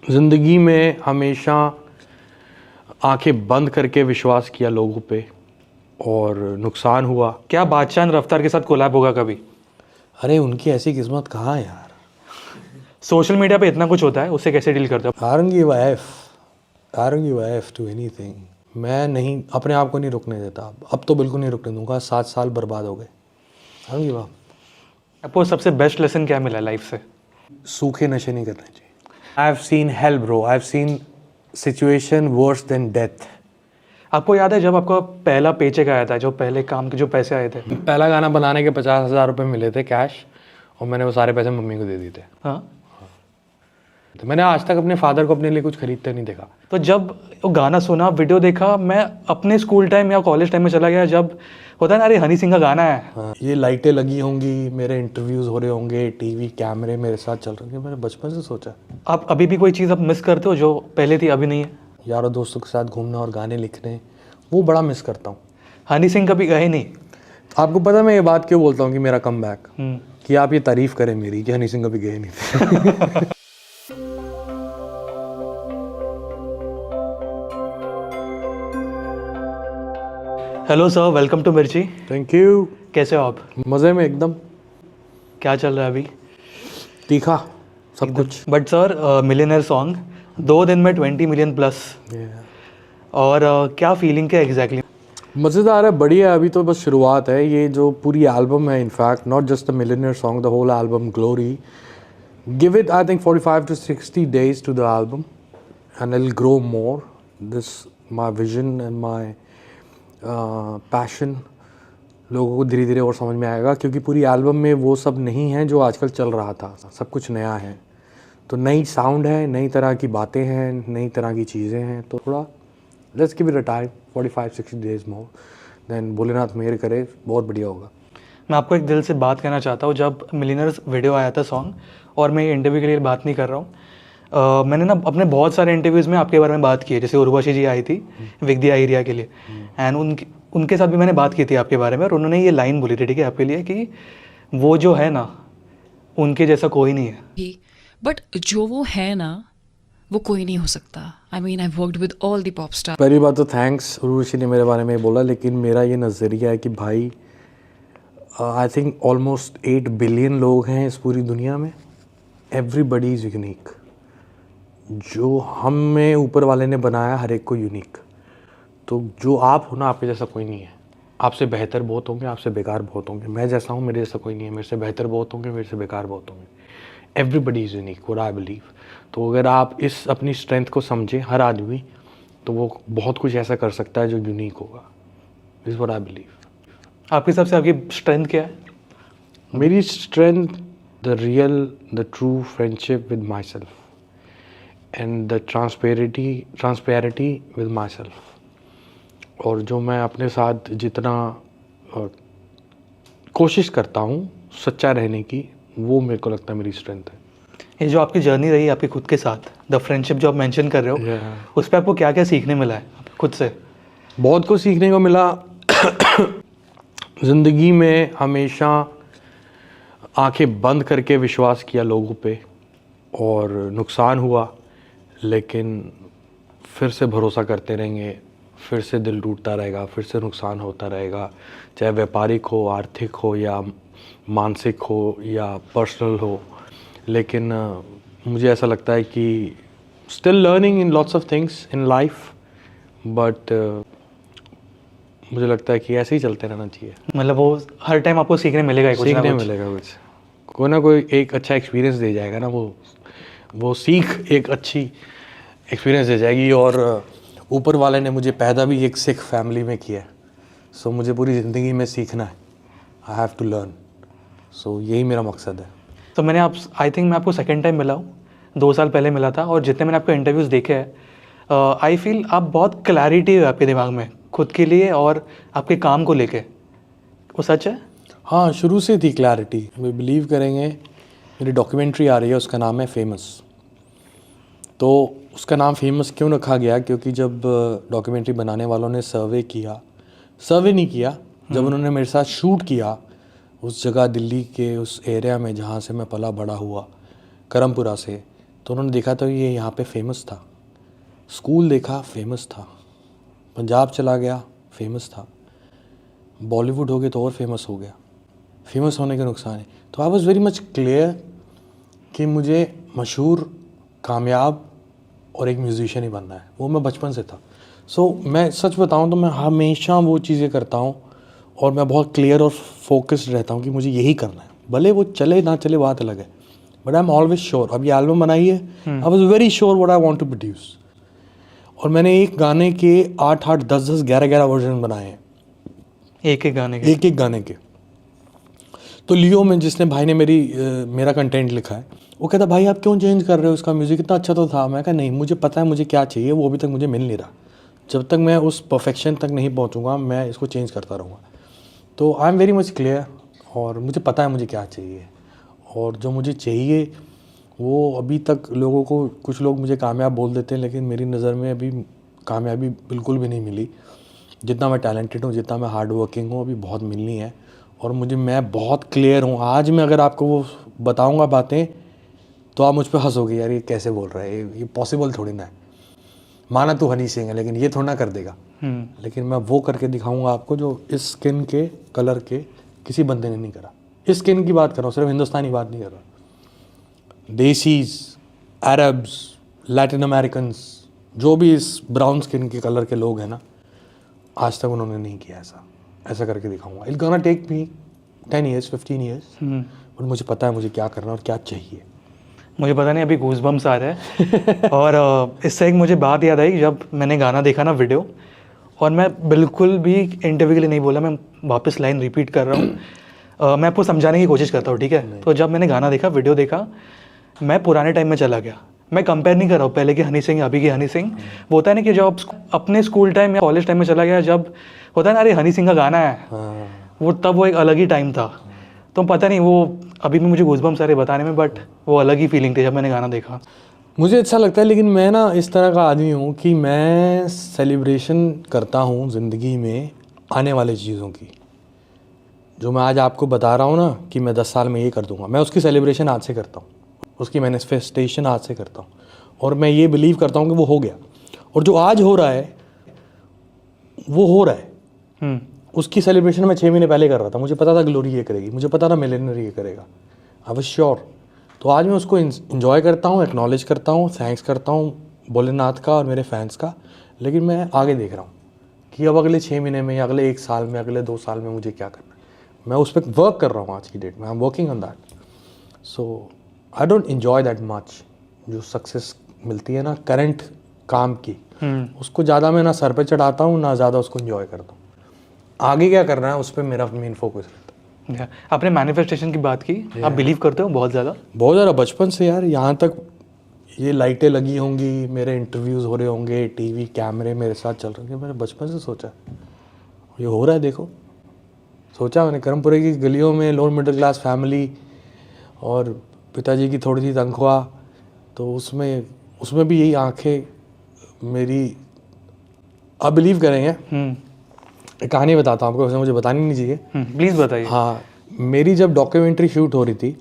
ज़िंदगी में हमेशा आंखें बंद करके विश्वास किया लोगों पे और नुकसान हुआ। क्या बादशाह रफ्तार के साथ कोलैब होगा कभी? अरे उनकी ऐसी किस्मत कहाँ है यार। सोशल मीडिया पे इतना कुछ होता है, उससे कैसे डील करते हो? I don't give a F. I don't give a F to anything. मैं नहीं, अपने आप को नहीं रुकने देता। अब तो बिल्कुल नहीं रुकने दूंगा। 7 साल बर्बाद हो गए। I don't give a. आपको सबसे बेस्ट लेसन क्या मिला लाइफ से? सूखे नशे नहीं करने चाहिए। I have seen hell bro. I have seen situation worse than death. आपको याद है जब आपका पहला पेचेक आया था, जो पहले काम के जो पैसे आए थे? पहला गाना बनाने के 50,000 रुपये मिले थे कैश, और मैंने वो सारे पैसे मम्मी को दे दिए थे। हाँ। तो मैंने आज तक अपने फादर को अपने लिए कुछ खरीदते नहीं देखा। तो जब वो गाना सुना, वीडियो देखा, मैं अपने स्कूल टाइम या कॉलेज टाइम में चला गया, जब होता है ना, अरे हनी सिंह का गाना है। हाँ, ये लाइटें लगी होंगी, मेरे इंटरव्यूज़ हो रहे होंगे, टीवी कैमरे मेरे साथ चल रहे होंगे। मैंने बचपन से सोचा। आप अभी भी कोई चीज़ आप मिस करते हो जो पहले थी अभी नहीं है? यारों दोस्तों के साथ घूमना और गाने लिखने, वो बड़ा मिस करता हूँ। हनी सिंह कभी गए नहीं? आपको पता है मैं ये बात क्यों बोलता हूँ कि मेरा कम बैक, कि आप ये तारीफ़ करें मेरी कि हनी सिंह कभी गए नहीं थे। हेलो सर, वेलकम टू मिर्ची। Thank you. कैसे हो आप? मज़े में एकदम। क्या चल रहा है अभी? तीखा सब कुछ। बट सर, मिलियनर सॉन्ग 2 दिन में 20 मिलियन प्लस, और क्या फीलिंग क्या एग्जैक्टली? मज़ेदार है, बढ़िया। अभी तो बस शुरुआत है। ये जो पूरी एल्बम है, in fact not just the millionaire song, the whole album glory, give it I think 45 to 60 days to the album and it'll grow more. This my vision and my passion लोगों को धीरे धीरे और समझ में आएगा, क्योंकि पूरी एल्बम में वो सब नहीं है जो आजकल चल रहा था। सब कुछ नया है, तो नई साउंड है, नई तरह की बातें हैं, नई तरह की चीज़ें हैं। तो थोड़ा let's give it a time, 45-60 days more, then Bholenath मेहर करे, बहुत बढ़िया होगा। मैं आपको एक दिल से बात कहना चाहता हूँ। जब मिलियनर्स वीडियो आया था सॉन्ग, और मैं इंटरव्यू के लिए बात नहीं कर रहा हूँ, मैंने ना अपने बहुत सारे इंटरव्यूज़ में आपके बारे में बात की है। जैसे उर्वशी जी आई थी विगदिया एरिया के लिए, एंड उनके साथ भी मैंने बात की थी आपके बारे में, और उन्होंने ये लाइन बोली थी, ठीक है, आपके लिए, कि वो जो है ना, उनके जैसा कोई नहीं है। बट जो वो है ना, वो कोई नहीं हो सकता। I mean I worked with all the pop star. पहली बात तो थैंक्स, उर्वशी ने मेरे बारे में बोला, लेकिन मेरा ये नज़रिया है कि भाई आई थिंक ऑलमोस्ट 8 बिलियन लोग हैं इस पूरी दुनिया में। Everybody is unique. जो हम में ऊपर वाले ने बनाया हर एक को यूनिक। तो जो आप हो ना, आपके जैसा कोई नहीं है। आपसे बेहतर बहुत होंगे, आपसे बेकार बहुत होंगे। मैं जैसा हूँ, मेरे जैसा कोई नहीं है। मेरे से बेहतर बहुत होंगे, मेरे से बेकार बहुत होंगे। Everybody is unique, what I believe. तो अगर आप इस अपनी स्ट्रेंथ को समझें, हर आदमी, तो वो बहुत कुछ ऐसा कर सकता है जो यूनिक होगा। This what I believe. आपके हिसाब से आपकी स्ट्रेंथ क्या है? मेरी strength, the real, the true friendship with myself and the transparency with myself. और जो मैं अपने साथ जितना कोशिश करता हूँ सच्चा रहने की, वो मेरे को लगता है मेरी स्ट्रेंथ है। ये जो आपकी जर्नी रही आपके खुद के साथ, द फ्रेंडशिप जो आप मेंशन कर रहे हो, उस पर आपको क्या क्या सीखने मिला है खुद से? बहुत कुछ सीखने को मिला। ज़िंदगी में हमेशा आंखें बंद करके विश्वास किया लोगों पे और नुकसान हुआ, लेकिन फिर से भरोसा करते रहेंगे, फिर से दिल टूटता रहेगा, फिर से नुकसान होता रहेगा, चाहे व्यापारिक हो, आर्थिक हो, या मानसिक हो, या पर्सनल हो। लेकिन मुझे ऐसा लगता है कि still learning in lots of things in life, but मुझे लगता है कि ऐसे ही चलते रहना चाहिए। मतलब वो हर टाइम आपको सीखने मिलेगा ही, कुछ ना सीखने कुछ। मिलेगा कुछ, कोई ना कोई एक अच्छा एक्सपीरियंस दे जाएगा ना, वो सीख एक अच्छी एक्सपीरियंस दे जाएगी। और ऊपर वाले ने मुझे पैदा भी एक सिख फैमिली में किया है, सो मुझे पूरी ज़िंदगी में सीखना है। आई हैव टू लर्न, सो यही मेरा मकसद है। तो मैंने आई थिंक मैं आपको सेकेंड टाइम मिला हूँ, 2 साल पहले मिला था, और जितने मैंने आपके इंटरव्यूज़ देखे हैं, आई फील आप बहुत क्लैरिटी है आपके दिमाग में खुद के लिए और आपके काम को लेके। वो सच है? हाँ, शुरू से थी क्लैरिटी। वे बिलीव करेंगे, मेरी डॉक्यूमेंट्री आ रही है, उसका नाम है फेमस। तो उसका नाम फेमस क्यों रखा गया? क्योंकि जब डॉक्यूमेंट्री बनाने वालों ने सर्वे नहीं किया, जब उन्होंने मेरे साथ शूट किया उस जगह, दिल्ली के उस एरिया में जहाँ से मैं पला बड़ा हुआ, करमपुरा से, तो उन्होंने देखा तो ये यहाँ पे फेमस था, स्कूल देखा फेमस था, पंजाब चला गया फेमस था, बॉलीवुड हो गया तो और फेमस हो गया। फेमस होने के नुकसान है। तो आई वॉज वेरी मच क्लियर कि मुझे मशहूर, कामयाब और एक म्यूजिशियन ही बनना है। वो मैं बचपन से था। सो मैं सच बताऊं तो मैं हमेशा वो चीज़ें करता हूं और मैं बहुत क्लियर और फोकस्ड रहता हूं कि मुझे यही करना है। भले वो चले ना चले बात अलग है, but I am always sure. अब ये एल्बम बनाई है, I was very sure what I want to produce. और मैंने एक गाने के 8-8, 10-10, 11-11 वर्जन बनाए हैं, एक एक गाने के। एक गाने के। तो लियो में जिसने भाई ने मेरा कंटेंट लिखा है, वो कहता भाई आप क्यों चेंज कर रहे हो, इसका म्यूज़िक इतना अच्छा तो था। मैं कहा नहीं, मुझे पता है मुझे क्या चाहिए, वो अभी तक मुझे मिल नहीं रहा। जब तक मैं उस परफेक्शन तक नहीं पहुंचूंगा मैं इसको चेंज करता रहूँगा। तो I am very much clear और मुझे पता है मुझे क्या चाहिए, और जो मुझे चाहिए वो अभी तक लोगों को, कुछ लोग मुझे कामयाब बोल देते हैं, लेकिन मेरी नज़र में अभी कामयाबी बिल्कुल भी नहीं मिली। जितना मैं टैलेंटेड हूँ, जितना मैं हार्ड वर्किंग हूँ, अभी बहुत मिलनी है। और मैं बहुत क्लियर हूँ। आज मैं अगर आपको वो बताऊँगा बातें तो आप मुझ पर हंसोगे, यार ये कैसे बोल रहा है, ये पॉसिबल थोड़ी ना है। माना तू हनी सिंह है लेकिन ये थोड़ा ना कर देगा। लेकिन मैं वो करके दिखाऊंगा आपको जो इस स्किन के कलर के किसी बंदे ने नहीं करा। इस स्किन की बात कर रहा हूँ, सिर्फ हिंदुस्तानी बात नहीं कर रहा। देसीज, अरब्स, लैटिन अमेरिकन्स, जो भी इस ब्राउन स्किन के कलर के लोग हैं ना, आज तक उन्होंने नहीं किया ऐसा करके दिखाऊंगा। It's gonna take me 10 years, 15 years, but मुझे पता है मुझे क्या करना और क्या चाहिए। मुझे पता नहीं, अभी गूज़बम्स आ रहे हैं। और इससे एक मुझे बात याद आई, जब मैंने गाना देखा ना वीडियो, और मैं बिल्कुल भी इंटरव्यू के लिए नहीं बोला, मैं वापस लाइन रिपीट कर रहा हूँ। मैं आपको समझाने की कोशिश करता हूँ, ठीक है। तो जब मैंने गाना देखा, वीडियो देखा, मैं पुराने टाइम में चला गया। मैं कंपेयर नहीं कर रहा हूँ पहले की हनी सिंह अभी की हनी सिंह। वो होता है ना कि जब अपने स्कूल टाइम या कॉलेज टाइम में चला गया, जब होता है ना अरे हनी सिंह का गाना है, वो तब वो एक अलग ही टाइम था। तो पता नहीं, वो अभी भी मुझे गूज़बम्स सारे बताने में, बट वो अलग ही फीलिंग थी जब मैंने गाना देखा। मुझे अच्छा लगता है, लेकिन मैं ना इस तरह का आदमी हूँ कि मैं सेलिब्रेशन करता हूँ ज़िंदगी में आने वाली चीज़ों की। जो मैं आज आपको बता रहा हूँ ना कि मैं 10 साल में ये कर दूँगा, मैं उसकी सेलिब्रेशन आज से करता हूँ, उसकी मैनिफेस्टेशन आज से करता हूँ। और मैं ये बिलीव करता हूँ कि वो हो गया, और जो आज हो रहा है वो हो रहा है। उसकी सेलिब्रेशन मैं 6 महीने पहले कर रहा था। मुझे पता था ग्लोरी ये करेगी, मुझे पता था मिलेनियर ये करेगा, आई वाज श्योर। तो आज मैं उसको इन्जॉय करता हूँ, एक्नॉलेज करता हूँ, थैंक्स करता हूँ भोलेनाथ का और मेरे फैंस का। लेकिन मैं आगे देख रहा हूँ कि अब अगले 6 महीने में, अगले 1 साल में, अगले 2 साल में मुझे क्या करना है। मैं उस पर वर्क कर रहा हूँ आज की डेट में। I am working on that. So I don't enjoy that much जो सक्सेस मिलती है ना करंट काम की, उसको ज़्यादा मैं ना सर पे चढ़ाता हूँ, ना ज़्यादा उसको इन्जॉय करता हूँ। आगे क्या करना है उस पर मेरा मेन फोकस रहता है। आपने मैनिफेस्टेशन की बात की, आप बिलीव करते हो बहुत ज़्यादा? बचपन से यार। यहाँ तक ये लाइटें लगी होंगी, मेरे इंटरव्यूज़ हो रहे होंगे, टीवी कैमरे मेरे साथ चल रहे होंगे, मैंने बचपन से सोचा ये हो रहा है। देखो, सोचा मैंने करमपुरे की गलियों में, लोअर मिडिल क्लास फैमिली और पिताजी की थोड़ी सी तनख्वाह, तो उसमें भी यही आंखें मेरी आप बिलीव करेंगे। एक कहानी बताता हूँ आपको, वैसे मुझे बतानी नहीं चाहिए। प्लीज़ बताइए। हाँ, मेरी जब डॉक्यूमेंट्री शूट हो रही थी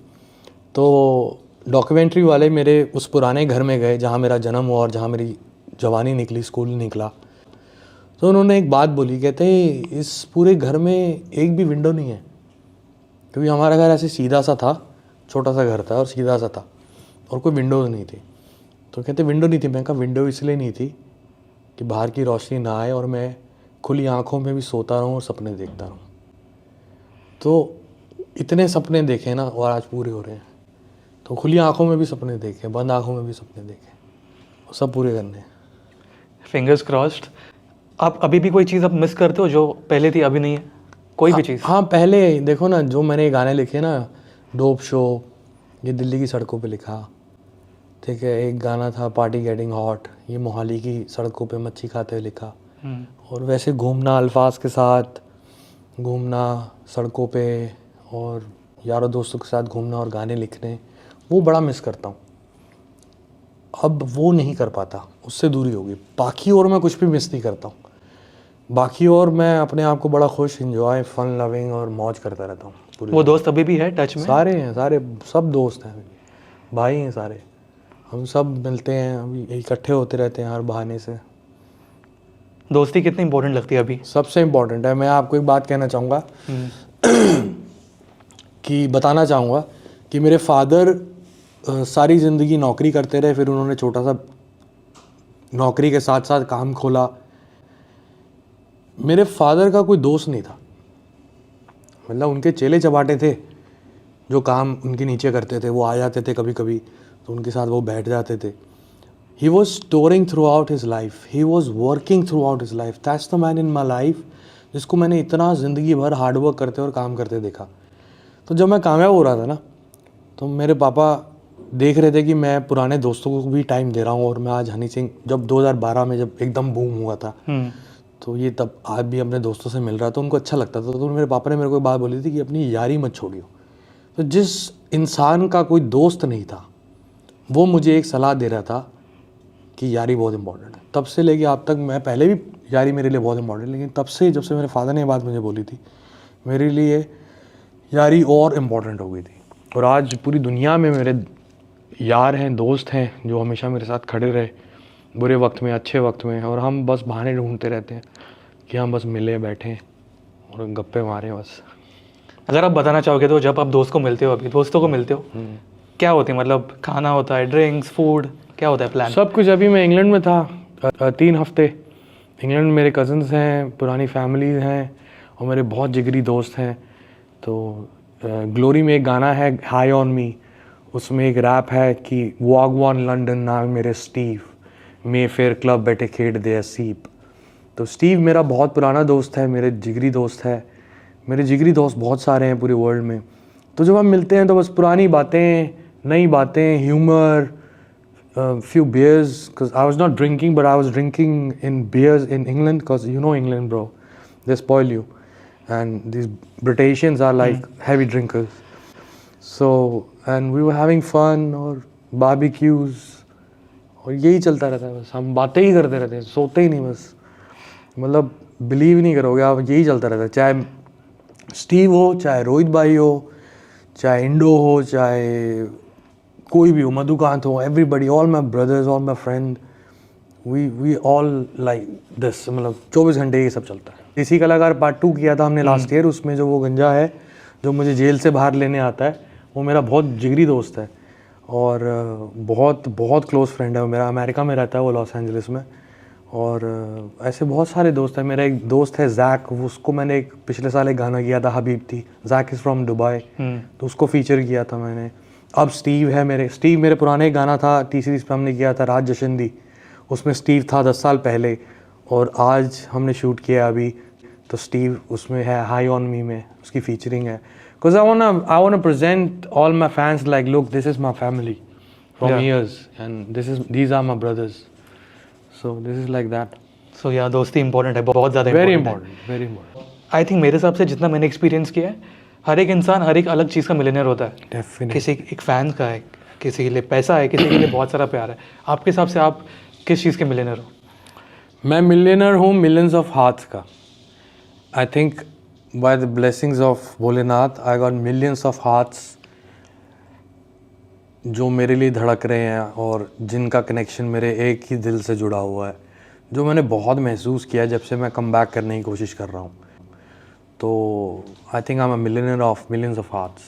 तो डॉक्यूमेंट्री वाले मेरे उस पुराने घर में गए जहाँ मेरा जन्म हुआ और जहाँ मेरी जवानी निकली, स्कूल निकला। तो उन्होंने एक बात बोली, कहते इस पूरे घर में एक भी विंडो नहीं है, क्योंकि हमारा घर ऐसे सीधा सा था, छोटा सा घर था और सीधा सा था और कोई विंडोज़ नहीं थी। तो कहते विंडो नहीं थी। मैं कहा विंडो इसलिए नहीं थी कि बाहर की रोशनी ना आए और मैं खुली आंखों में भी सोता रहूं और सपने देखता रहूं। तो इतने सपने देखे ना और आज पूरे हो रहे हैं। तो खुली आंखों में भी सपने देखे, बंद आंखों में भी सपने देखे, और सब पूरे करने हैं। Fingers crossed. आप अभी भी कोई चीज़ आप मिस करते हो जो पहले थी अभी नहीं है, कोई भी चीज़? हाँ, पहले देखो ना, जो मैंने गाने लिखे ना, डोप शो, ये दिल्ली की सड़कों पे लिखा, ठीक है। एक गाना था पार्टी गेटिंग हॉट, ये मोहाली की सड़कों पे मच्छी खाते हुए लिखा। और वैसे घूमना, अल्फाज के साथ घूमना सड़कों पे और यारों दोस्तों के साथ घूमना और गाने लिखने, वो बड़ा मिस करता हूँ। अब वो नहीं कर पाता, उससे दूरी होगी। बाकी और मैं कुछ भी मिस नहीं करता हूँ। बाकी और मैं अपने आप को बड़ा खुश, इंजॉय, फन लविंग और मौज करता रहता हूँ। वो दोस्त अभी भी है टच में? सारे हैं, सारे सब दोस्त हैं, भाई हैं सारे। हम सब मिलते हैं, अभी इकट्ठे होते रहते हैं हर बहाने से। दोस्ती कितनी इंपॉर्टेंट लगती है अभी? सबसे इम्पोर्टेंट है। मैं आपको एक बात कहना चाहूँगा कि बताना चाहूँगा कि मेरे फादर सारी ज़िंदगी नौकरी करते रहे, फिर उन्होंने छोटा सा नौकरी के साथ साथ काम खोला। मेरे फादर का कोई दोस्त नहीं था, मतलब उनके चेले चपाटे थे जो काम उनके नीचे करते थे, वो आ जाते थे कभी कभी तो उनके साथ वो बैठ जाते थे। He was storing through out his life, he was working through out his life. That's the man in my life जिसको मैंने इतना ज़िंदगी भर हार्डवर्क करते और काम करते देखा। तो जब मैं कामयाब हो रहा था ना, तो मेरे पापा देख रहे थे कि मैं पुराने दोस्तों को भी टाइम दे रहा हूँ। और मैं आज हनी सिंह जब 2012 में जब एकदम बूम हुआ था, तो ये तब आज भी अपने दोस्तों से मिल रहा था, उनको अच्छा लगता था। तो मेरे पापा ने मेरे को एक बात बोली थी कि अपनी यारी मत छोड़ियो। तो जिस इंसान का कोई दोस्त नहीं था, वो मुझे एक सलाह दे रहा था कि यारी बहुत इंपॉर्टेंट है। तब से लेके आप तक, मैं पहले भी यारी मेरे लिए बहुत इंपॉर्टेंट, लेकिन तब से जब से मेरे फादर ने ये बात मुझे बोली थी, मेरे लिए यारी और इम्पॉर्टेंट हो गई थी। और आज पूरी दुनिया में मेरे यार हैं, दोस्त हैं जो हमेशा मेरे साथ खड़े रहे, बुरे वक्त में, अच्छे वक्त में। और हम बस बहाने ढूंढते रहते हैं कि हम बस मिले, बैठें और गप्पे मारें बस। अगर आप बताना चाहोगे तो जब आप दोस्त को मिलते हो, अभी दोस्तों को मिलते हो, क्या होती है? मतलब खाना होता है, ड्रिंक्स, फूड, क्या होता है प्लान? सब कुछ। अभी मैं इंग्लैंड में था 3 हफ्ते। इंग्लैंड में मेरे कज़न्स हैं, पुरानी फैमिलीज हैं और मेरे बहुत जिगरी दोस्त हैं। तो ग्लोरी में एक गाना है हाई ऑन मी, उसमें एक रैप है कि वागवान लंदन नाल मेरे स्टीव, मे फेयर क्लब बैठे खेड दे सीप। तो स्टीव मेरा बहुत पुराना दोस्त है, मेरे जिगरी दोस्त है। मेरे जिगरी दोस्त बहुत सारे हैं पूरे वर्ल्ड में। तो जब हम मिलते हैं तो बस पुरानी बातें, नई बातें, humour, few beers, because I was not drinking, but I was drinking in beers in England, because you know England, bro, they spoil you, and these Britishans are like heavy drinkers. So, and we were having fun और barbecues और यही चलता रहता है। बस हम बातें ही करते रहते हैं, सोते ही नहीं बस। मतलब बिलीव नहीं करोगे आप, यही चलता रहता है। चाहे स्टीव हो, चाहे रोहित भाई हो, चाहे इंडो हो, चाहे कोई भी हो, मधुकांत हो, everybody, all my brothers, all my friend, we all like this. मतलब 24 घंटे ये सब चलता है। इसी कलाकार पार्ट 2 किया था हमने लास्ट ईयर। उसमें जो वो गंजा है जो मुझे जेल से बाहर लेने आता है, वो मेरा बहुत जिगरी दोस्त है और बहुत बहुत क्लोज फ्रेंड है। वो मेरा अमेरिका में रहता है, वो लॉस एंजलिस में। और ऐसे बहुत सारे दोस्त हैं। मेरा एक दोस्त है जैक, उसको मैंने एक पिछले साल एक गाना किया था, हबीब थी। जैक इज़ फ्रॉम दुबई, तो उसको फीचर किया था मैंने। अब स्टीव है मेरे पुराने गाना था टी सीरीज़ पे हमने किया था राज जशंदी, उसमें स्टीव था 10 साल पहले। और आज हमने शूट किया अभी, तो स्टीव उसमें है हाई ऑन मी में, उसकी फीचरिंग है। Because I want to present all my fans like look, this is my family from years and these are my brothers, so this is like that. So या दोस्ती important है, बहुत ज़्यादा very important. Important, very important. I think मेरे हिसाब से जितना मैंने एक्सपीरियंस किया है, हर एक इंसान हर एक अलग चीज़ का मिलियनर होता है। डेफिनेटली। किसी एक फैन का है, किसी के लिए पैसा है, किसी के लिए बहुत सारा प्यार है। आपके हिसाब से आप किस चीज़ के मिलियनर हो? मैं मिलियनर हूँ मिलियंस ऑफ हार्ट्स का। I think by the blessings of Bholenath I got millions of hearts जो मेरे लिए धड़क रहे हैं और जिनका कनेक्शन मेरे एक ही दिल से जुड़ा हुआ है, जो मैंने बहुत महसूस किया जब से मैं कम बैक करने की कोशिश कर रहा हूँ। तो I think I am a millionaire of millions of hearts.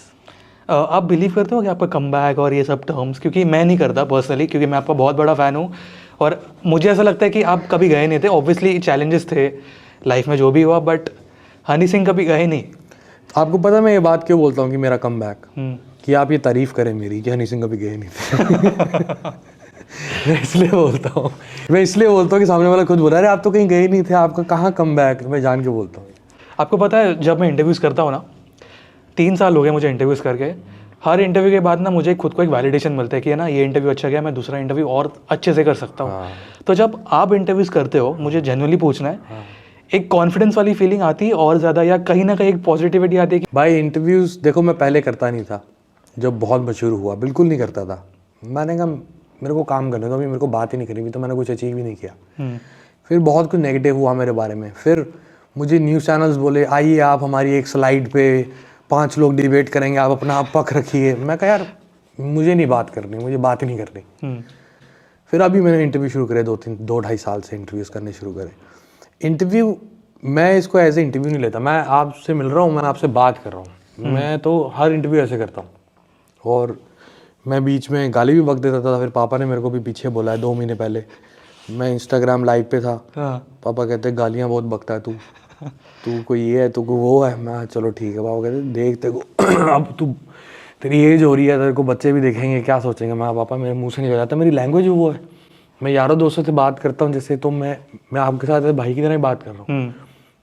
आप बिलीव करते हो कि आपका कमबैक और ये सब टर्म्स? क्योंकि मैं नहीं करता पर्सनली, क्योंकि मैं आपका बहुत बड़ा फ़ैन हूँ और मुझे ऐसा लगता है कि आप कभी गए नहीं थे। ऑब्वियसली चैलेंजेस थे लाइफ में जो भी हुआ, बट हनी सिंह कभी गए नहीं। आपको पता मैं ये बात क्यों बोलता हूँ कि मेरा कमबैक, कि आप ये तारीफ़ करें मेरी कि हनी सिंह कभी गए नहीं थे। मैं इसलिए बोलता हूँ कि सामने वाला खुद बोला, अरे आप तो कहीं गए नहीं थे, आपका कहाँ कमबैक। मैं जान के बोलता हूँ। आपको पता है जब मैं इंटरव्यूज़ करता हूँ ना, 3 साल हो गए मुझे इंटरव्यूज़ करके, हर इंटरव्यू के बाद ना मुझे खुद को एक वैलिडेशन मिलता है कि है ना, ये इंटरव्यू अच्छा गया, मैं दूसरा इंटरव्यू और अच्छे से कर सकता हूँ। तो जब आप इंटरव्यूज़ करते हो, मुझे जेन्युइनली पूछना है, एक कॉन्फिडेंस वाली फीलिंग आती है और ज़्यादा, या कहीं ना कहीं एक पॉजिटिविटी आती है कि भाई इंटरव्यूज़ देखो, मैं पहले करता नहीं था। जब बहुत मशहूर हुआ बिल्कुल नहीं करता था। मैंने कहा मेरे को काम करने दो, अभी मेरे को बात ही नहीं करी, तो मैंने कुछ अचीव ही नहीं किया। फिर बहुत कुछ नेगेटिव हुआ मेरे बारे में। फिर मुझे न्यूज़ चैनल्स बोले, आइए आप हमारी एक स्लाइड पे 5 लोग डिबेट करेंगे, आप अपना आप पक्ष रखिए। मैं कहा यार मुझे नहीं बात करनी, मुझे बात ही नहीं करनी। फिर अभी मैंने इंटरव्यू शुरू करे, 2-2.5 साल से इंटरव्यूज़ करने शुरू करे। इंटरव्यू मैं इसको एज ए इंटरव्यू नहीं लेता, मैं आपसे मिल रहा हूँ, मैं आपसे बात कर रहा हूँ। मैं तो हर इंटरव्यू ऐसे करता हूँ। और मैं बीच में गाली भी बक देता था, फिर पापा ने मेरे को भी पीछे बोला है 2 महीने पहले, मैं इंस्टाग्राम लाइव पे था। पापा कहते गालियाँ बहुत बकता है तू कोई ये है, तू को वो है। मैं चलो ठीक है। पापा कहते देख तेरे को अब तू तेरी एज हो रही है, तेरे को बच्चे भी देखेंगे, क्या सोचेंगे। मैं पापा मेरे मुंह से निकल जाता, मेरी लैंग्वेज वो है, मैं यारों दोस्तों से बात करता हूँ जैसे, तो मैं आपके साथ भाई की तरह ही बात कर रहा हूँ।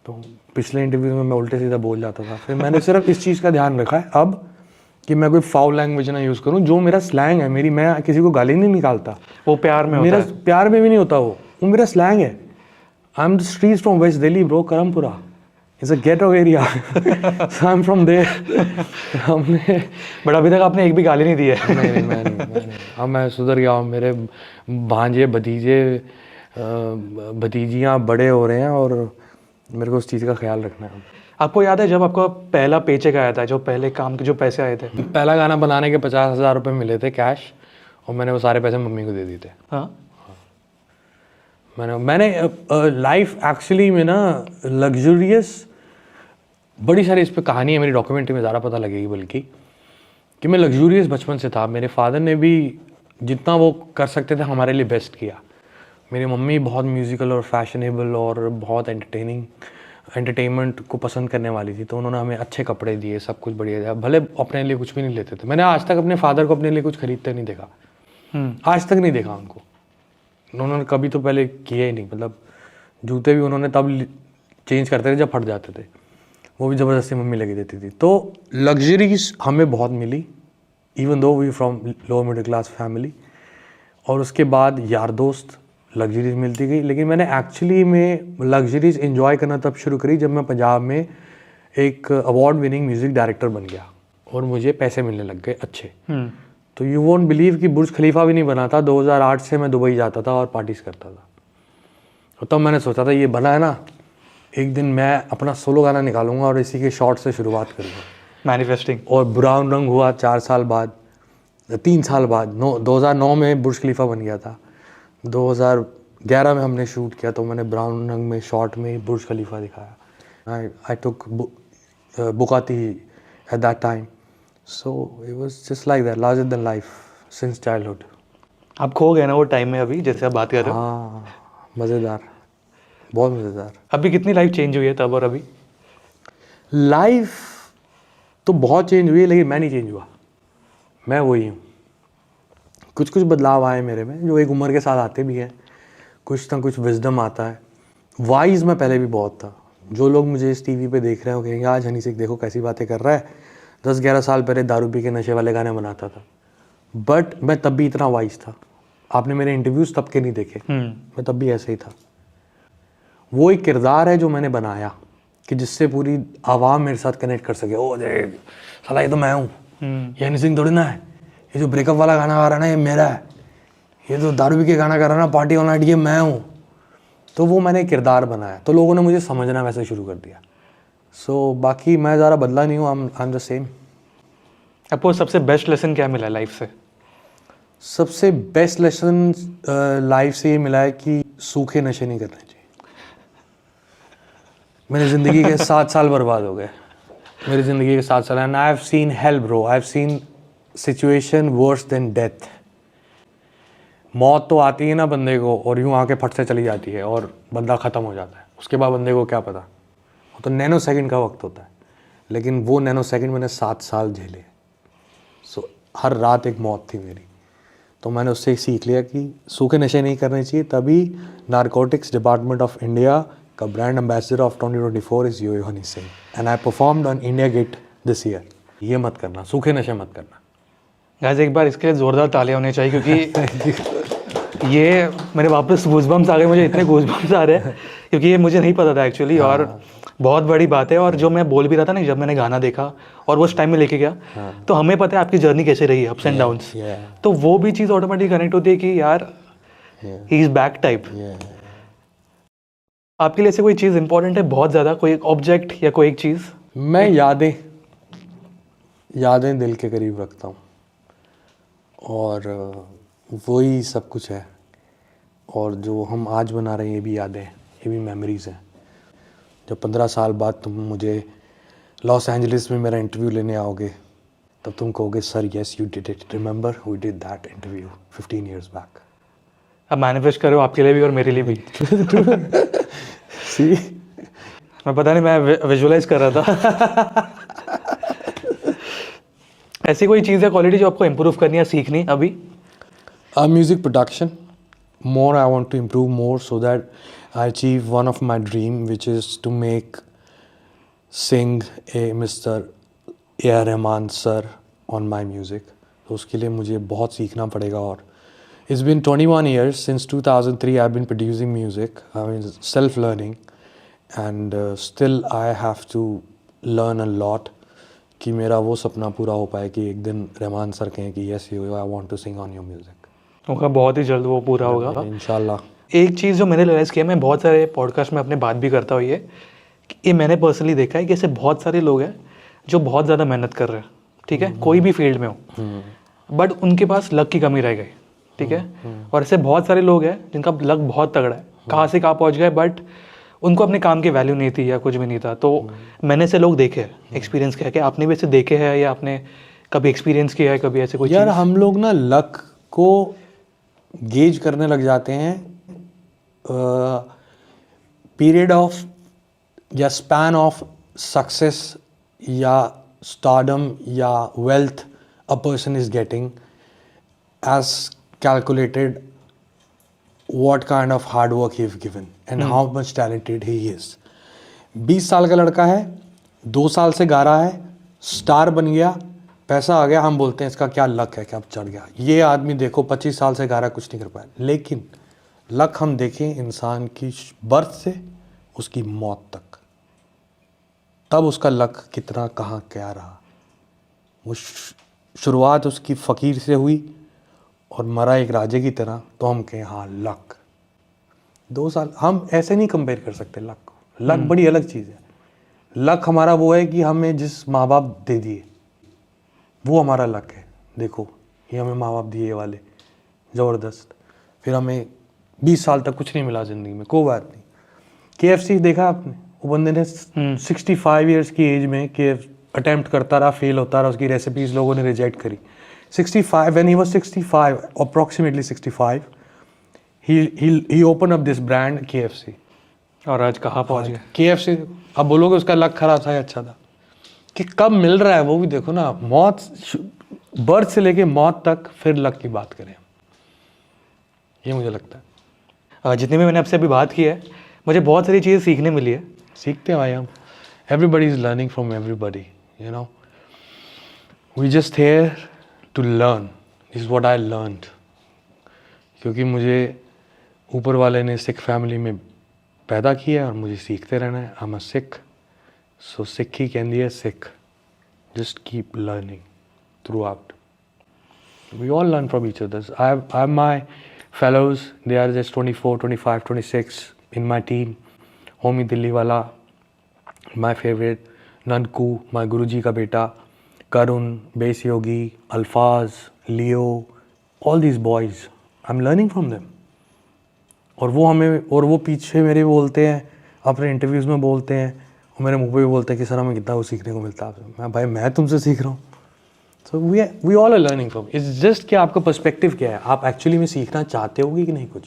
तो पिछले इंटरव्यू में मैं उल्टे सीधा बोल जाता था। फिर मैंने सिर्फ इस चीज़ का ध्यान रखा है अब कि मैं कोई फाउल लैंग्वेज ना यूज़ करूँ। जो मेरा स्लैंग है, मैं किसी को गाली नहीं निकालता, वो प्यार में मेरा होता है। प्यार में भी नहीं होता, वो मेरा स्लैंग है। I am the streets from west Delhi bro, Karampura it's a ghetto area, so I am from there. हमने बट अभी तक आपने एक भी गाली नहीं दी है। नहीं, मैं नहीं। अब मैं सुधर गया हूँ। मेरे भांजे भतीजे भतीजियाँ बड़े हो रहे हैं और मेरे को उस चीज़ का ख्याल रखना है। आपको याद है जब आपका पहला पेचेक आया था, जो पहले काम के जो पैसे आए थे? पहला गाना बनाने के 50,000 रुपये मिले थे कैश, और मैंने वो सारे पैसे मम्मी को दे दिए थे। हाँ, मैंने लाइफ एक्चुअली में ना लग्जूरियस, बड़ी सारी इस पर कहानी है मेरी, डॉक्यूमेंट्री में ज़्यादा पता लगेगी बल्कि, कि मैं लग्जूरियस बचपन से था। मेरे फादर ने भी जितना वो कर सकते थे हमारे लिए बेस्ट किया। मेरी मम्मी बहुत म्यूज़िकल और फैशनेबल और बहुत एंटरटेनमेंट को पसंद करने वाली थी, तो उन्होंने हमें अच्छे कपड़े दिए, सब कुछ बढ़िया दिया। भले अपने लिए कुछ भी नहीं लेते थे। मैंने आज तक अपने फादर को अपने लिए कुछ खरीदते नहीं देखा, आज तक नहीं देखा उनको। उन्होंने कभी तो पहले किया ही नहीं, मतलब जूते भी उन्होंने तब चेंज करते थे जब फट जाते थे, वो भी ज़बरदस्ती मम्मी लगी देती थी। तो लग्जरीज हमें बहुत मिली, even though we from lower middle class family. और उसके बाद यार दोस्त, लग्जरीज मिलती गई। लेकिन मैंने एक्चुअली में लग्जरीज इन्जॉय करना तब शुरू करी जब मैं पंजाब में एक अवार्ड विनिंग म्यूज़िक डायरेक्टर बन गया और मुझे पैसे मिलने लग गए अच्छे। तो यू वोंट बिलीव कि बुर्ज खलीफा भी नहीं बना था, 2008 से मैं दुबई जाता था और पार्टीज करता था। तो तब मैंने सोचा था ये बना है ना, एक दिन मैं अपना सोलो गाना निकालूंगा और इसी के शॉर्ट से शुरुआत करूँगा। मैनिफेस्टिंग। और ब्राउन रंग हुआ 4 साल बाद, 3 साल बाद, 2009 में बुर्ज खलीफा बन गया था। 2011 में हमने शूट किया, तो मैंने ब्राउन रंग में शॉर्ट में बुर्ज खलीफा दिखाया। I took Bugatti at that time, so it was just like that, larger than life since childhood. आप खो गए ना वो टाइम में, अभी जैसे आप बात कर रहे हो। हाँ, मज़ेदार, बहुत मज़ेदार। अभी कितनी लाइफ चेंज हुई है तब और अभी? लाइफ तो बहुत चेंज हुई है, लेकिन मैं नहीं चेंज हुआ, मैं वही हूँ। कुछ कुछ बदलाव आए मेरे में जो एक उम्र के साथ आते भी हैं, कुछ ना कुछ विजडम आता है। वाइज मैं पहले भी बहुत था। जो लोग मुझे इस टीवी पे देख रहे हो कहेंगे आज हनी सिंह देखो कैसी बातें कर रहा है, 10-11 साल पहले दारू पी के नशे वाले गाने बनाता था। बट मैं तब भी इतना वाइज था। आपने मेरे इंटरव्यूज़ तब के नहीं देखे, मैं तब भी ऐसे ही था। वो एक किरदार है जो मैंने बनाया कि जिससे पूरी आवाम मेरे साथ कनेक्ट कर सके। ओ देख साला ये तो मैं हूँ, ये हनी सिंह थोड़ी ना है, ये जो ब्रेकअप वाला गाना गा रहा है ना ये मेरा है, ये तो दारू पी के गाना गा रहा है ना पार्टी ऑल नाइट ये मैं हूँ। तो वो मैंने किरदार बनाया, तो लोगों ने मुझे समझना वैसे शुरू कर दिया। सो बाकी मैं ज़्यादा बदला नहीं हूँ, आई एम द सेम। आपको सबसे बेस्ट लेसन क्या मिला लाइफ से? सबसे बेस्ट लेसन लाइफ से ये मिला है कि सूखे नशे नहीं करने चाहिए। मेरी ज़िंदगी के 7 साल बर्बाद हो गए, मेरी ज़िंदगी के 7 साल, and I have seen hell bro, I have seen situation worse than death. मौत तो आती है ना बंदे को और यूँ आके फट से चली जाती है और बंदा ख़त्म हो जाता है। उसके बाद बंदे को क्या पता, वो तो नैनो सेकंड का वक्त होता है। लेकिन वो नैनो सेकंड मैंने 7 साल झेले। सो हर रात एक मौत थी मेरी। तो मैंने उससे सीख लिया कि सूखे नशे नहीं करने चाहिए। तभी नारकोटिक्स डिपार्टमेंट ऑफ इंडिया का brand ambassador of 2024 is yo Honey Singh, and I performed on India get this year. ये मत करना, सूखे नशे मत करना। गाइस एक बार इसके लिए ज़ोरदार तालियां होने चाहिए, क्योंकि ये मेरे वापस गूज़बम्स आ गए, मुझे इतने गूज़बम्स आ रहे हैं क्योंकि ये मुझे नहीं पता था एक्चुअली। और बहुत बड़ी बात है। और जो मैं बोल भी रहा था ना, जब मैंने गाना देखा और वो उस टाइम में लेके गया, तो हमें पता है आपकी जर्नी कैसे रही है, अप्स एंड डाउन्स। तो वो भी चीज़ ऑटोमेटिक कनेक्ट होती है कि यार ही इज़ बैक टाइप। आपके लिए ऐसे कोई चीज़ इंपॉर्टेंट है बहुत ज़्यादा, कोई एक ऑब्जेक्ट या कोई एक चीज़? मैं यादें दिल के करीब रखता हूँ। और वही सब कुछ है। और जो हम आज बना रहे हैं ये भी यादें हैं, ये भी मेमोरीज़ हैं। जब 15 साल बाद तुम मुझे लॉस एंजलिस में मेरा इंटरव्यू लेने आओगे तब तुम कहोगे sir yes you did it, remember we did that interview 15 years back. अब मैनिफेस्ट करो आपके लिए भी और मेरे लिए भी। सी मैं पता नहीं, मैं विजुअलाइज कर रहा था। ऐसी कोई चीज़ है, क्वालिटी जो आपको इम्प्रूव करनी है, सीखनी अभी? Music production, more I want to improve more so that I achieve one of my dream which is to make sing a Mr. A.R. Rahman sir on my music। तो उसके लिए मुझे बहुत सीखना पड़ेगा। और it's been 21 years since 2003 I've been producing music, I mean self learning, and still I have to learn a lot कि मेरा वो सपना पूरा हो पाए कि एक दिन रहमान सर कहें कि yes you I want to sing on your music। होगा बहुत ही जल्द, वो पूरा होगा इंशाल्लाह। एक चीज़ जो मैंने रियलाइज़ किया, मैं बहुत सारे पॉडकास्ट में अपने बात भी करता हूँ, ये कि ये मैंने पर्सनली देखा है कि ऐसे बहुत सारे लोग हैं जो बहुत ज़्यादा मेहनत कर रहे हैं, ठीक है, कोई भी फील्ड में हो, बट उनके पास लक की कमी रह गई, ठीक है। और ऐसे बहुत सारे लोग हैं जिनका लक बहुत तगड़ा है, कहाँ से कहाँ पहुँच गए, बट उनको अपने काम की वैल्यू नहीं थी या कुछ भी नहीं था। तो मैंने ऐसे लोग देखे हैं, एक्सपीरियंस किया है। कि आपने भी ऐसे देखे हैं या आपने कभी एक्सपीरियंस किया है कभी ऐसे कोई यार? हम लोग ना लक को गेज करने लग जाते हैं पीरियड ऑफ या स्पैन ऑफ सक्सेस या स्टारडम या wealth a person is getting as calculated what kind of hard work he have given and how much talented he is। 20 साल का लड़का है, 2 साल से गा रहा है, स्टार बन गया, पैसा आ गया, हम बोलते हैं इसका क्या लक है, क्या चढ़ गया। ये आदमी देखो 25 साल से गा रहा है, कुछ नहीं कर पाया। लेकिन लक हम देखें इंसान की बर्थ से उसकी मौत तक, तब उसका लक कितना कहाँ क्या रहा। वो शुरुआत उसकी फ़कीर से हुई और मरा एक राजे की तरह, तो हम कहें हाँ लक। 2 साल हम ऐसे नहीं कंपेयर कर सकते लक को। लक बड़ी अलग चीज़ है। लक हमारा वो है कि हमें जिस माँ बाप दे दिए वो हमारा लक है। देखो ये हमें माँ बाप दिए वाले ज़बरदस्त, फिर हमें 20 साल तक कुछ नहीं मिला ज़िंदगी में, कोई बात नहीं। KFC देखा आपने? वो बंदे ने 65 ईयर्स की एज में अटेम्प्ट करता रहा, फेल होता रहा, उसकी रेसिपीज़ लोगों ने रिजेक्ट करी। 65, when he was 65, approximately 65, he opened up this brand KFC। और आज कहाँ पहुँच गए KFC। अब बोलोगे उसका लक खराब था या अच्छा था, कि कब मिल रहा है वो भी देखो ना। मौत, बर्थ से लेके मौत तक, फिर लक की बात करें, ये मुझे लगता है। जितनी भी मैंने आपसे अभी बात की है, मुझे बहुत सारी चीज़ें सीखने मिली है। सीखते हैं भाई हम। Everybody is learning from everybody, you know. We just here to learn, is what I learned. क्योंकि मुझे ऊपर वाले ने सिख फैमिली में पैदा किया है और मुझे सीखते रहना है। I am a Sikh, so Sikh ही कहती है Sikh. Just keep learning throughout. We all learn from each others. I have my fellows, they are just 24, 25, 26 in my team। Homi Delhi वाला, my favorite, ननकू, my गुरुजी का बेटा, करुण, बेस योगी, अल्फाज, लियो, all these boys, I'm learning from them। और वो हमें, और वो पीछे मेरे बोलते हैं, अपने इंटरव्यूज़ में बोलते हैं, और मेरे मुँह पे भी बोलते हैं कि सर हमें कितना वो सीखने को मिलता है आपसे। मैं भाई मैं तुमसे सीख रहा हूँ। So we all are learning from. It's just कि आपका पर्सपेक्टिव क्या है, आप एक्चुअली में सीखना चाहते होगे कि नहीं। कुछ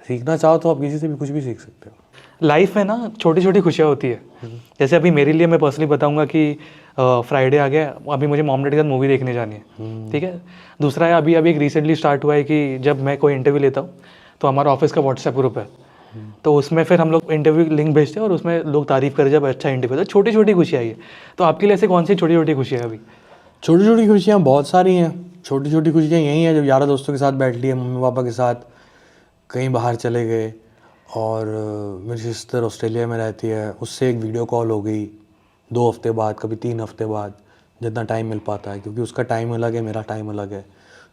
सीखना चाहो तो आप किसी से भी कुछ भी सीख सकते हो। लाइफ में ना छोटी छोटी खुशियाँ होती है। जैसे अभी मेरे लिए मैं पर्सनली बताऊंगा कि फ्राइडे आ गया, अभी मुझे मॉम डैडी के साथ मूवी देखने जानी है, ठीक है। दूसरा है, अभी एक रिसेंटली स्टार्ट हुआ है कि जब मैं कोई इंटरव्यू लेता हूँ तो हमारा ऑफिस का व्हाट्सएप ग्रुप है, तो उसमें फिर हम लोग इंटरव्यू लिंक भेजते हैं और उसमें लोग तारीफ़ करें जब अच्छा इंटरव्यू। तो छोटी छोटी खुशियाँ ये। तो आपके लिए ऐसे कौन सी छोटी छोटी खुशियाँ अभी? छोटी छोटी खुशियाँ बहुत सारी हैं। छोटी छोटी खुशियाँ यही हैं जब यारों दोस्तों के साथ बैठ लिए, मम्मी पापा के साथ कहीं बाहर चले गए, और मेरी सिस्टर ऑस्ट्रेलिया में रहती है, उससे एक वीडियो कॉल हो गई 2 हफ्ते बाद, कभी 3 हफ्ते बाद, जितना टाइम मिल पाता है, क्योंकि उसका टाइम अलग है, मेरा टाइम अलग है,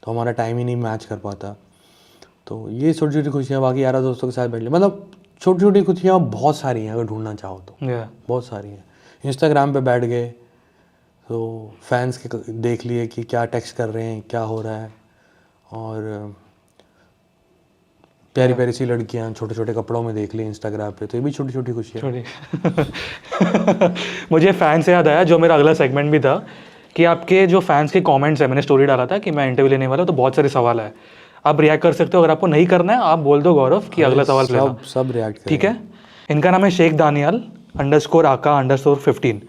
तो हमारा टाइम ही नहीं मैच कर पाता। तो ये छोटी छोटी खुशियाँ, बाकी यारों दोस्तों के साथ बैठ लिए, मतलब छोटी छोटी खुशियाँ बहुत सारी हैं अगर ढूंढना चाहो तो। yeah. बहुत सारी हैं। इंस्टाग्राम पे बैठ गए, तो फैंस के देख लिए कि क्या टेक्स्ट कर रहे हैं, क्या हो रहा है, और प्यारी प्यारी सी लड़कियां छोटे छोटे कपड़ों में देख ली इंस्टाग्राम पे, तो ये भी छोटी छोटी खुशी है। छोड़ी मुझे फैन से याद आया, जो मेरा अगला सेगमेंट भी था, कि आपके जो फैंस के कमेंट्स है, मैंने स्टोरी डाला था कि मैं इंटरव्यू लेने वाला हूँ, तो बहुत सारे सवाल है, आप रिएक्ट कर सकते हो। अगर आपको नहीं करना है आप बोल दो गौरव कि अगला सवाल लेना, सब रिएक्ट ठीक है। इनका नाम है शेख दानियाल _आका_15।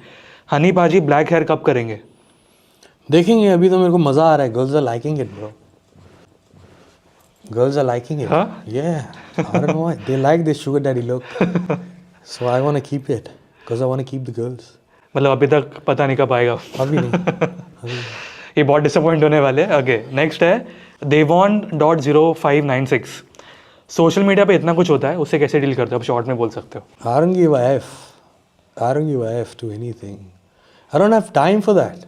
हनी पाजी ब्लैक हेयर कब करेंगे? देखेंगे, अभी तो मेरे को मज़ा आ रहा है। Girls are liking it bro, girls are liking it. Huh? Yeah, I don't know why they like this sugar daddy look, so I want to keep it because I want to keep the girls. मतलब अभी तक पता नहीं कब आएगा। अभी नहीं, अभी नहीं। ये बहुत डिसअपॉइंट होने वाले हैं। ओके, नेक्स्ट है देवॉन.0596। सोशल मीडिया पे इतना कुछ होता है, उससे कैसे डील करते हो? आप शॉर्ट में बोल सकते हो। I don't give a F. I don't give a F to anything. I don't have time for that.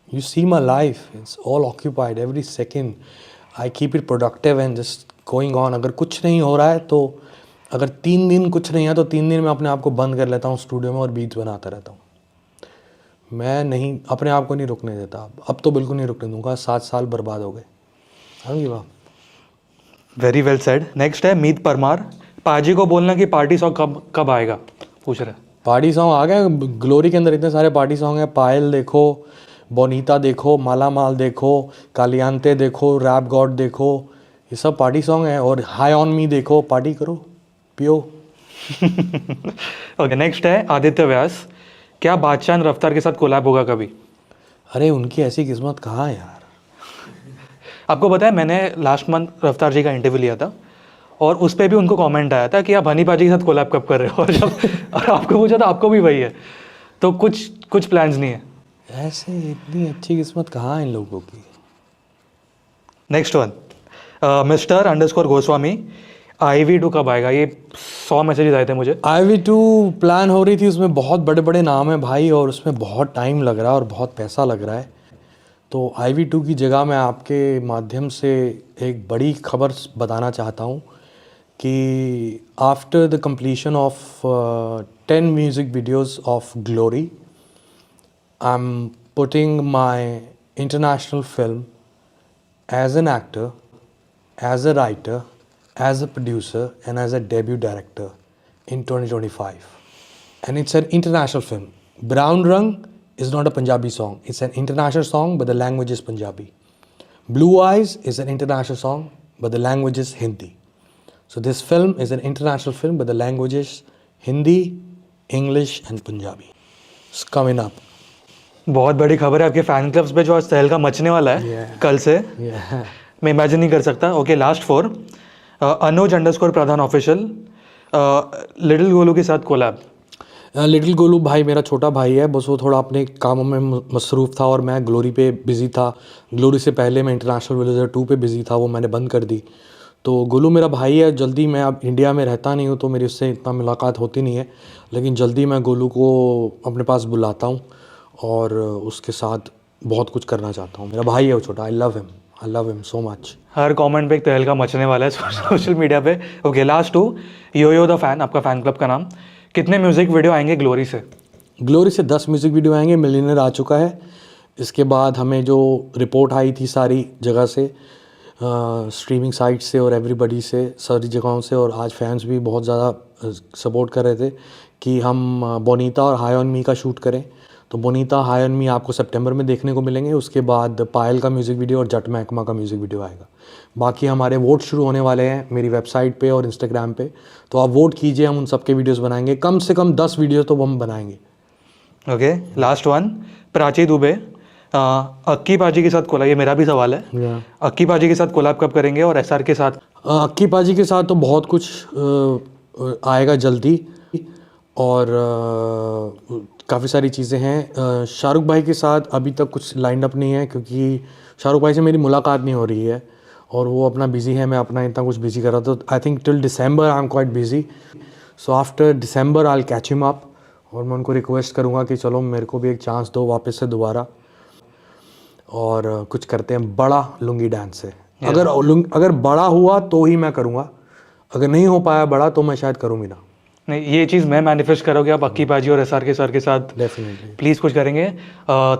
You see my life, it's all occupied every second. I keep it productive and just going on. अगर कुछ नहीं हो रहा है तो, अगर 3 दिन कुछ नहीं है तो 3 दिन मैं अपने आप को बंद कर लेता हूँ स्टूडियो में और बीट्स बनाता रहता हूँ। मैं नहीं, अपने आप को नहीं रुकने देता। अब तो बिल्कुल नहीं रुकने दूंगा। 7 साल बर्बाद हो गए। हाँ वाह, वेरी वेल सेड। नेक्स्ट है मीत परमार। पाजी को बोलना कि पार्टी सॉन्ग कब आएगा, पूछ रहे हैं। पार्टी सॉन्ग आ गए। ग्लोरी के अंदर इतने सारे पार्टी सॉन्ग हैं। पायल देखो, बोनीता देखो, माला माल देखो, कालियांते देखो, रैप गॉड देखो, ये सब पार्टी सॉन्ग है। और हाई ऑन मी देखो, पार्टी करो, पियो। ओके, नेक्स्ट है आदित्य व्यास। क्या बादशाह रफ्तार के साथ कोलैब होगा कभी? अरे उनकी ऐसी किस्मत कहाँ है यार। आपको पता है, मैंने लास्ट मंथ रफ्तार जी का इंटरव्यू लिया था और उस पर भी उनको कमेंट आया था कि आप हनी पाजी के साथ कोलैब कब कर रहे हो, और जब और आपको पूछा था आपको भी वही है, तो कुछ प्लान्स नहीं है। ऐसे इतनी अच्छी किस्मत कहाँ है इन लोगों की। Next one, Mr__गोस्वामी। IV2 कब आएगा? ये 100 मैसेजेस आए थे मुझे। IV2 प्लान हो रही थी, उसमें बहुत बड़े बड़े नाम हैं भाई, और उसमें बहुत टाइम लग रहा है और बहुत पैसा लग रहा है। तो IV2 की जगह मैं आपके माध्यम से एक बड़ी खबर बताना चाहता हूँ कि after the completion of 10 music videos of Glory, I'm putting my international film as an actor, as a writer, as a producer and as a debut director in 2025. And it's an international film. Brown Rang is not a Punjabi song. It's an international song, but the language is Punjabi. Blue Eyes is an international song, but the language is Hindi. So this film is an international film, but the language is Hindi, English and Punjabi. It's coming up. बहुत बड़ी खबर है आपके fan clubs पे, जो आज तहलका मचने वाला है Yeah. कल से। Yeah. मैं इमेजिन नहीं कर सकता। ओके, लास्ट 4, अनुज_प्रधान ऑफिशियल। लिटिल गोलू के साथ कोलैब। लिटिल गोलू भाई मेरा छोटा भाई है, बस वो थोड़ा अपने कामों में मसरूफ़ था और मैं ग्लोरी पे बिज़ी था। ग्लोरी से पहले मैं इंटरनेशनल विलेजर 2 पे बिज़ी था, वो मैंने बंद कर दी। तो गोलू मेरा भाई है। जल्दी, मैं अब इंडिया में रहता नहीं हूँ तो मेरी उससे इतना मुलाकात होती नहीं है, लेकिन जल्दी मैं गोलू को अपने पास बुलाता हूँ और उसके साथ बहुत कुछ करना चाहता हूँ। मेरा भाई है वो छोटा। I love him so much. Her comment पे एक तहलका मचने वाला है सोशल मीडिया पे। Okay, last 2, yo the fan, आपका फैन क्लब का नाम। कितने म्यूजिक वीडियो आएंगे ग्लोरी से? ग्लोरी से 10 म्यूज़िक वीडियो आएंगे। मिलियनर आ चुका है। इसके बाद हमें जो रिपोर्ट आई थी सारी जगह से, स्ट्रीमिंग साइट से और एवरीबडी से, सारी जगहों से, और आज फैंस भी बहुत ज़्यादा सपोर्ट कर रहे थे कि हम बोनीता और हाई ऑन मी का शूट करें। तो बोनीता, हाई ऑन मी आपको सितंबर में देखने को मिलेंगे। उसके बाद पायल का म्यूज़िक वीडियो और जट महकमा का म्यूज़िक वीडियो आएगा। बाकी हमारे वोट शुरू होने वाले हैं मेरी वेबसाइट पे और इंस्टाग्राम पे, तो आप वोट कीजिए। हम उन सब के वीडियोस बनाएंगे, कम से कम 10 वीडियो तो हम बनाएंगे। Okay, last 1, Prachi Dubey. अक्की पाजी के साथ कोलैब, ये मेरा भी सवाल है। अक्की पाजी के साथ कोलैब कब करेंगे और SR के साथ? अक्की पाजी के साथ तो बहुत कुछ आएगा जल्दी, और काफ़ी सारी चीज़ें हैं। शाहरुख भाई के साथ अभी तक कुछ लाइन अप नहीं है, क्योंकि शाहरुख भाई से मेरी मुलाकात नहीं हो रही है और वो अपना बिज़ी है, मैं अपना इतना कुछ बिज़ी कर रहा था। I think till December I am quite busy, so after December I will catch him up. और मैं उनको रिक्वेस्ट करूँगा कि चलो मेरे को भी एक चांस दो वापस से दोबारा, और कुछ करते हैं बड़ा लुंगी डांस से। अगर बड़ा हुआ तो ही मैं करूँगा, अगर नहीं हो पाया बड़ा तो मैं शायद करूँ भी ना। नहीं, ये चीज़ मैं मैनिफेस्ट करोगे आप अक्की पाजी और SRK सर के साथ डेफिनेटली। प्लीज़ कुछ करेंगे।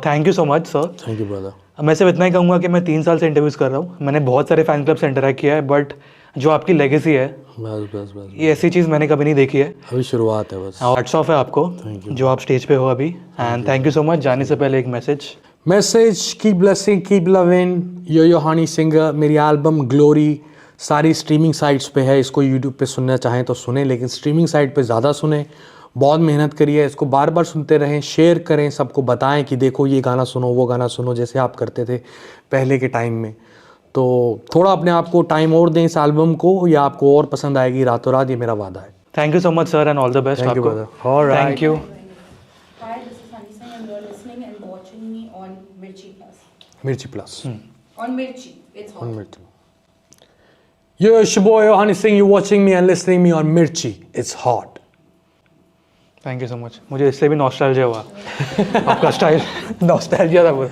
Thank you so much sir. Thank you brother. मैं सिर्फ इतना ही कहूँगा कि मैं 3 साल से इंटरव्यूज़ कर रहा हूँ, मैंने बहुत सारे फैन क्लब से इंटरेक्ट किया है, बट जो आपकी लेगेसी है बस बस बस, ये ऐसी चीज़ मैंने कभी नहीं देखी है। अभी शुरुआत है बस। हैट्स ऑफ है आपको जो आप स्टेज पे हो अभी, and thank you so much. जाने से पहले एक message, keep blessing, keep loving, yo Honey singer. मेरी एल्बम ग्लोरी सारी स्ट्रीमिंग साइट्स पे है, इसको यूट्यूब पे सुनना चाहें तो सुने, लेकिन स्ट्रीमिंग साइट पे ज़्यादा सुने। बहुत मेहनत करिए, इसको बार बार सुनते रहें, शेयर करें, सबको बताएं कि देखो ये गाना सुनो, वो गाना सुनो, जैसे आप करते थे पहले के टाइम में। तो थोड़ा अपने आप को टाइम और दें इस एल्बम को, या आपको और पसंद आएगी रातों रात, ये मेरा वादा है। Thank you so much sir and all the best Thank you, आपको। brother. All right. Thank you. Hi, this is Sunny Singh and you're listening and watching me on Mirchi Plus. मिर्ची plus On Mirchi, it's hot. on Mirchi. Yo, it's your boy Honey Singh. You're watching me and listening me on Mirchi. It's hot. Thank you so much. मुझे इससे भी nostalgia हुआ आपका style nostalgia था पूरा।